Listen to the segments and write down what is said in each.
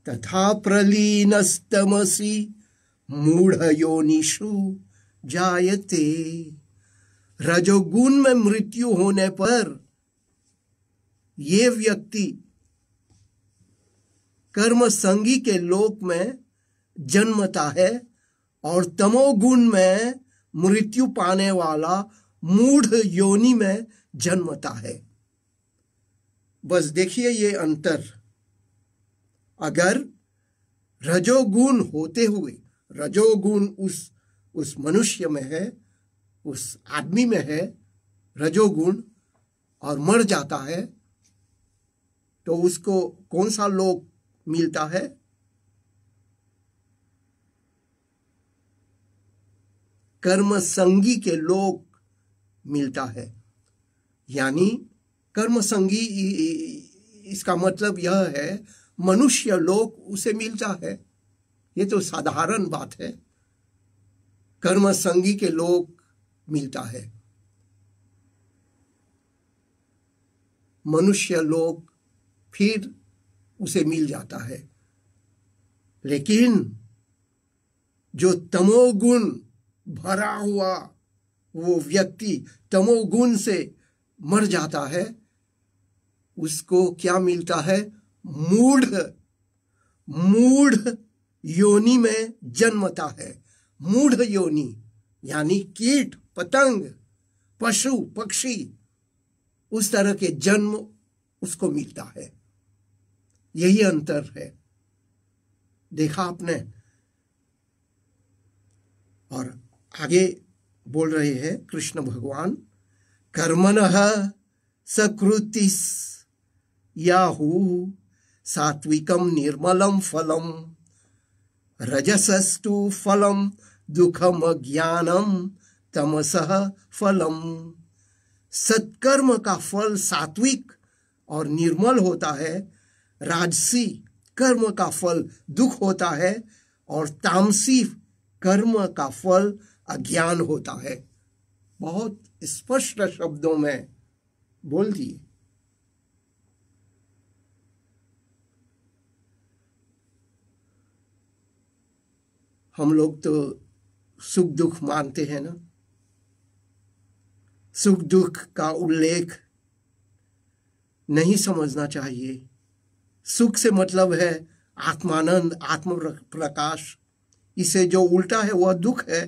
तथा प्रलीनस्तमसि मूढ़योनिषु जायते। रजोगुण में मृत्यु होने पर ये व्यक्ति कर्म संगी के लोक में जन्मता है और तमोगुण में मृत्यु पाने वाला मूढ़ योनि में जन्मता है। बस देखिए ये अंतर। अगर रजोगुण होते हुए, रजोगुण उस मनुष्य में है, उस आदमी में है रजोगुण, और मर जाता है, तो उसको कौन सा लोक मिलता है? कर्म संगी के लोक मिलता है। यानी कर्म संगी, इसका मतलब यह है मनुष्य लोक उसे मिलता है। ये तो साधारण बात है, कर्म संगी के लोक मिलता है। मनुष्य लोक फिर उसे मिल जाता है। लेकिन जो तमोगुण भरा हुआ वो व्यक्ति तमोगुण से मर जाता है, उसको क्या मिलता है? मूढ़ योनि में जन्मता है। मूढ़ योनि यानी कीट पतंग पशु पक्षी, उस तरह के जन्म उसको मिलता है। यही अंतर है, देखा आपने। और आगे बोल रहे हैं कृष्ण भगवान, कर्मणः सकृतिस् याहु सात्विकम निर्मलम फलम रजसस्तु फलम दुखम अज्ञानम तमसः फलम। सत्कर्म का फल सात्विक और निर्मल होता है, राजसी कर्म का फल दुख होता है, और तामसी कर्म का फल अज्ञान होता है। बहुत स्पष्ट शब्दों में बोल दिए। हम लोग तो सुख दुख मानते हैं ना। सुख दुख का उल्लेख नहीं समझना चाहिए। सुख से मतलब है आत्मानंद, आत्म प्रकाश। इसे जो उल्टा है वह दुख है।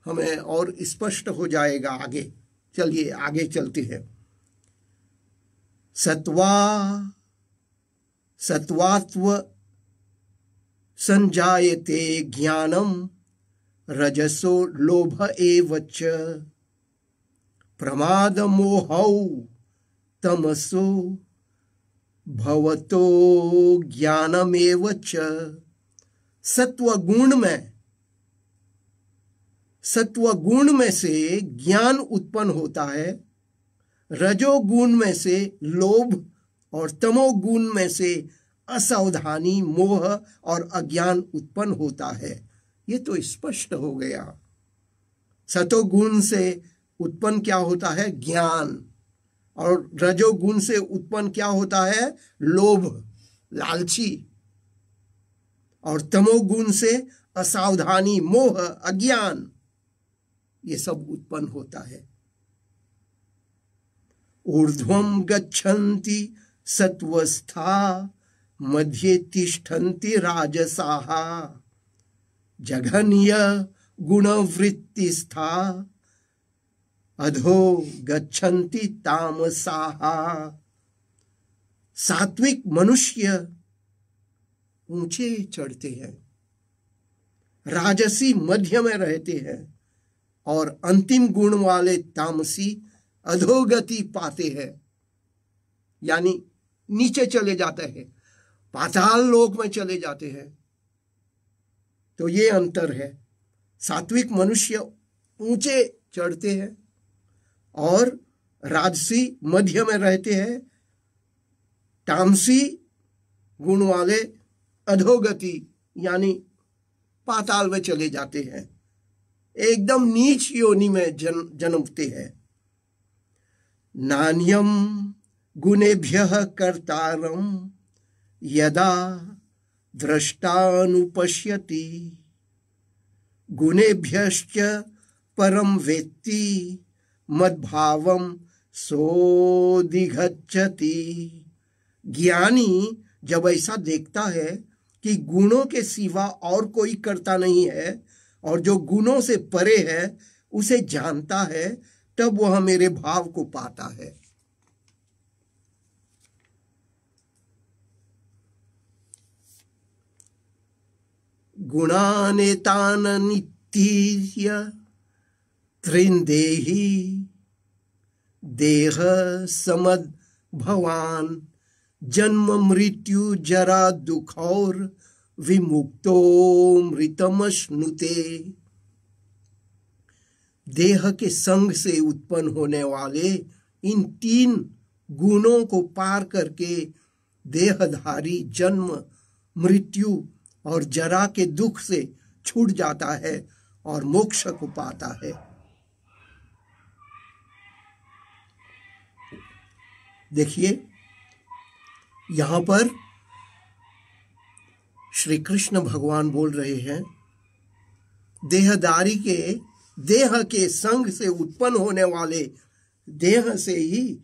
हमें और स्पष्ट हो जाएगा आगे। चलिए आगे चलते हैं। सत्वात्व संजायते ज्ञानम रजसो लोभ एव च प्रमाद मोहौ तमसो भवतो ज्ञानमेव च। सत्वगुण में से ज्ञान उत्पन्न होता है, रजोगुण में से लोभ, और तमोगुण में से असावधानी, मोह और अज्ञान उत्पन्न होता है। ये तो स्पष्ट हो गया। सतोगुण से उत्पन्न क्या होता है? ज्ञान। और रजोगुण से उत्पन्न क्या होता है? लोभ, लालची। और तमोगुण से असावधानी, मोह, अज्ञान, ये सब उत्पन्न होता है। ऊर्ध्वं गच्छन्ति सत्वस्था मध्ये तिष्ठन्ति राजसाः जघन्य गुणवृत्तिस्था अधो गच्छन्ति तामसाः। सात्विक मनुष्य ऊंचे चढ़ते हैं, राजसी मध्य में रहते हैं, और अंतिम गुण वाले तामसी अधोगति पाते हैं, यानी नीचे चले जाते हैं, पाताल लोक में चले जाते हैं। तो ये अंतर है। सात्विक मनुष्य ऊंचे चढ़ते हैं और राजसी मध्य में रहते हैं, तामसी गुण वाले अधोगति यानी पाताल में चले जाते हैं, एकदम नीच योनि में जन्मते हैं। नान्यम गुणेभ्यः कर्तारं यदा द्रष्टानुपश्यति गुणेभ्यश्च परम वेत्ति मद्भावं सोऽधिगच्छति। ज्ञानी जब ऐसा देखता है कि गुणों के सिवा और कोई कर्ता नहीं है और जो गुणों से परे है उसे जानता है, तब वह मेरे भाव को पाता है। गुणानेतान नित्य त्रिन्देहि देह समद भवान जन्म मृत्यु जरा दुख और विमुक्तो मृतमश्नुते। देह के संग से उत्पन्न होने वाले इन 3 गुणों को पार करके देहधारी जन्म मृत्यु और जरा के दुख से छूट जाता है और मोक्ष को पाता है। देखिए यहां पर श्री कृष्ण भगवान बोल रहे हैं, देहदारी के देह के संग से उत्पन्न होने वाले देह से ही,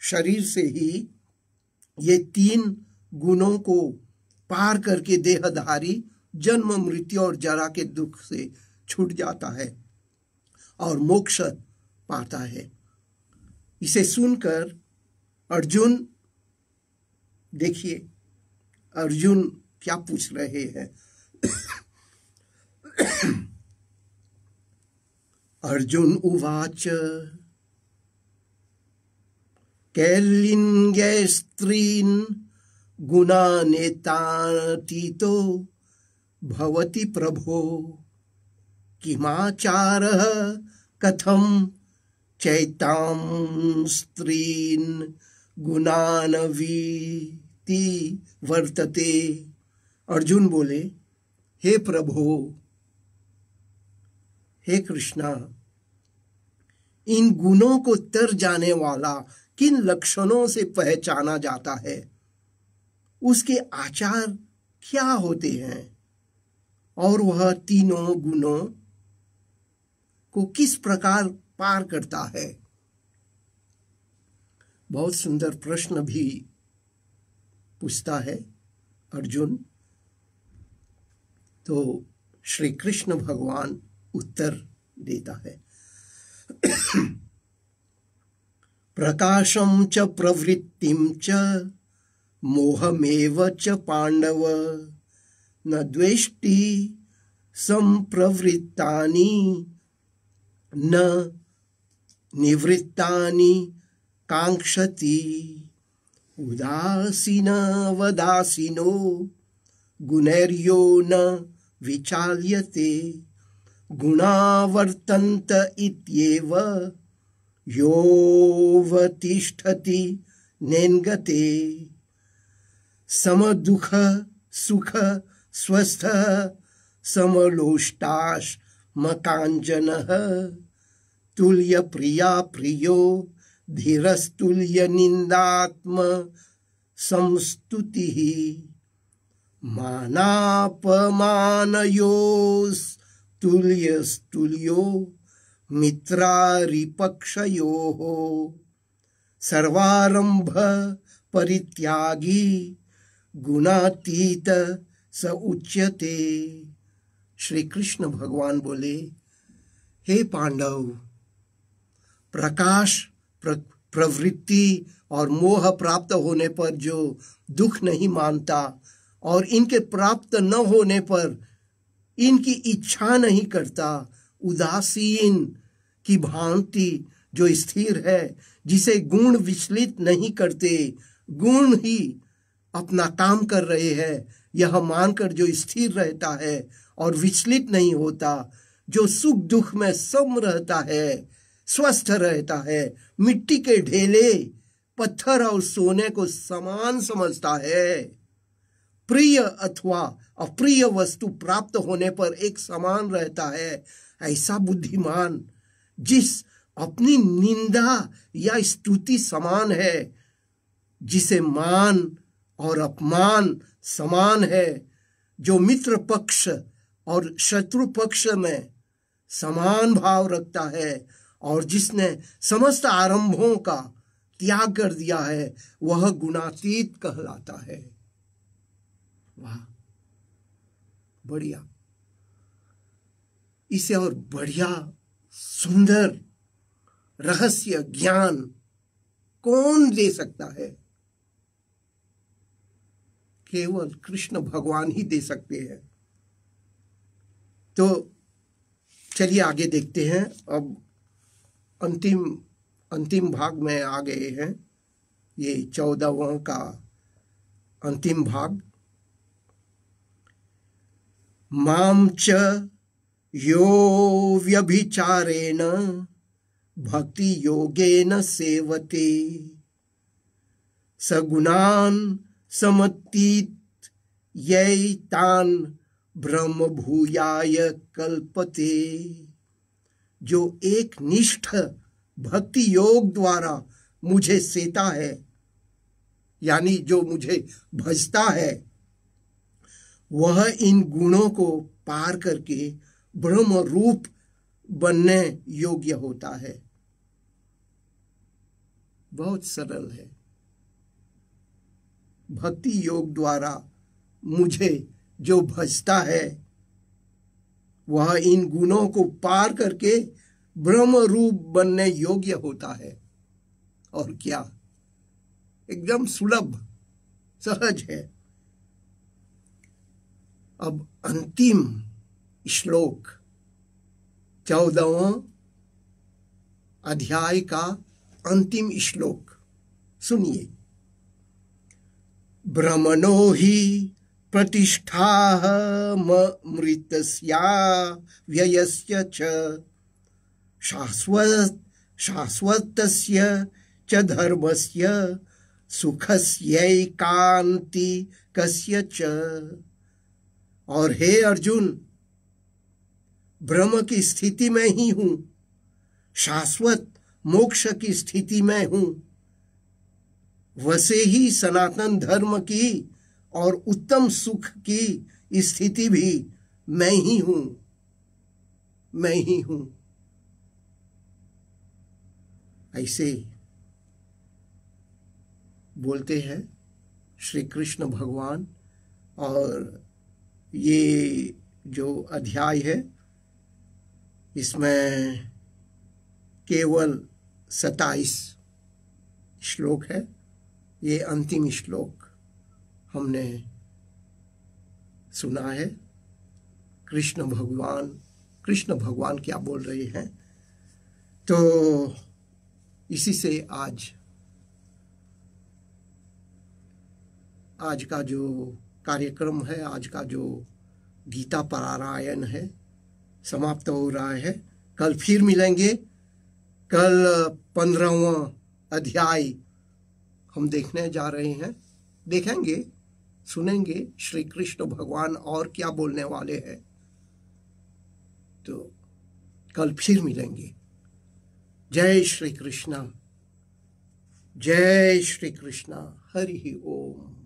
शरीर से ही ये 3 गुणों को पार करके देहधारी जन्म मृत्यु और जरा के दुख से छूट जाता है और मोक्ष पाता है। इसे सुनकर अर्जुन, देखिए अर्जुन क्या पूछ रहे हैं। अर्जुन उवाच कैर्लिङ्गे स्त्रीन् गुणानेतातीतो भवति प्रभो किमाचारः कथं चैतां स्त्रीन् गुणान् वीति वर्तते। अर्जुन बोले, हे प्रभो, हे कृष्णा, इन गुणों को तर जाने वाला किन लक्षणों से पहचाना जाता है, उसके आचार क्या होते हैं और वह तीनों गुणों को किस प्रकार पार करता है। बहुत सुंदर प्रश्न भी पूछता है अर्जुन। तो श्री कृष्ण भगवान उत्तर देता है, प्रकाशं च प्रवृत्तिं च मोहमेव च पांडव न द्वेष्टि संप्रवृत्तानि न निवृत्तानि कांक्षति उदासीनवदासीनो गुणैर्यो न विचाल्यते गुणा वर्तन्त इत्येव योऽवतिष्ठति नेङ्गते समदुःख सुख स्वस्थ समलोष्टाश्मकाञ्चनः तुल्यप्रिया प्रियो धीरस्तुल्य निन्दात्म संस्तुतिः मानापमानयोस्तुल्यस्तुल्यो मित्रारिपक्षयोः सर्वारंभ परित्यागी गुणातीत स उच्यते। श्री कृष्ण भगवान बोले, हे पांडव, प्रकाश प्रवृत्ति और मोह प्राप्त होने पर जो दुख नहीं मानता और इनके प्राप्त न होने पर इनकी इच्छा नहीं करता, उदासीन की भांति जो स्थिर है, जिसे गुण विचलित नहीं करते, गुण ही अपना काम कर रहे हैं यह मानकर जो स्थिर रहता है और विचलित नहीं होता, जो सुख दुख में सम रहता है, स्वस्थ रहता है, मिट्टी के ढेले पत्थर और सोने को समान समझता है, प्रिय अथवा अप्रिय वस्तु प्राप्त होने पर एक समान रहता है, ऐसा बुद्धिमान जिस अपनी निंदा या स्तुति समान है, जिसे मान और अपमान समान है, जो मित्र पक्ष और शत्रु पक्ष में समान भाव रखता है और जिसने समस्त आरंभों का त्याग कर दिया है, वह गुणातीत कहलाता है। वाह, बढ़िया। इसे और बढ़िया सुंदर रहस्य ज्ञान कौन दे सकता है? केवल कृष्ण भगवान ही दे सकते हैं। तो चलिए आगे देखते हैं। अब अंतिम भाग में आ गए हैं। ये 14वां का अंतिम भाग। माम च यो व्यभिचारेण भक्ति योगेन सेवते सगुणान समतीत यैतान ब्रह्म भूयाय कल्पते। जो एक निष्ठ भक्ति योग द्वारा मुझे सेता है, यानी जो मुझे भजता है, वह इन गुणों को पार करके ब्रह्म रूप बनने योग्य होता है। बहुत सरल है। भक्ति योग द्वारा मुझे जो भजता है, वह इन गुणों को पार करके ब्रह्म रूप बनने योग्य होता है। और क्या, एकदम सुलभ सहज है। अब अंतिम श्लोक 14वां अध्याय का अंतिम श्लोक सुनिए। ब्रह्मणो हि प्रतिष्ठा मृतस्या व्ययस्य च शाश्वतस्य च धर्मस्य सुखस्यैकान्तिकस्य च। और हे अर्जुन, ब्रह्म की स्थिति में ही हूं, शाश्वत मोक्ष की स्थिति में हूं, वैसे ही सनातन धर्म की और उत्तम सुख की स्थिति भी मैं ही हूं, मैं ही हूं। ऐसे बोलते हैं श्री कृष्ण भगवान। और ये जो अध्याय है, इसमें केवल 27 श्लोक है। ये अंतिम श्लोक हमने सुना है। कृष्ण भगवान क्या बोल रहे हैं। तो इसी से आज का जो कार्यक्रम है, आज का जो गीता पारायण है, समाप्त हो रहा है। कल फिर मिलेंगे। कल 15वां अध्याय हम देखने जा रहे हैं। देखेंगे, सुनेंगे श्री कृष्ण भगवान और क्या बोलने वाले हैं। तो कल फिर मिलेंगे। जय श्री कृष्ण, जय श्री कृष्ण। हरि ओम।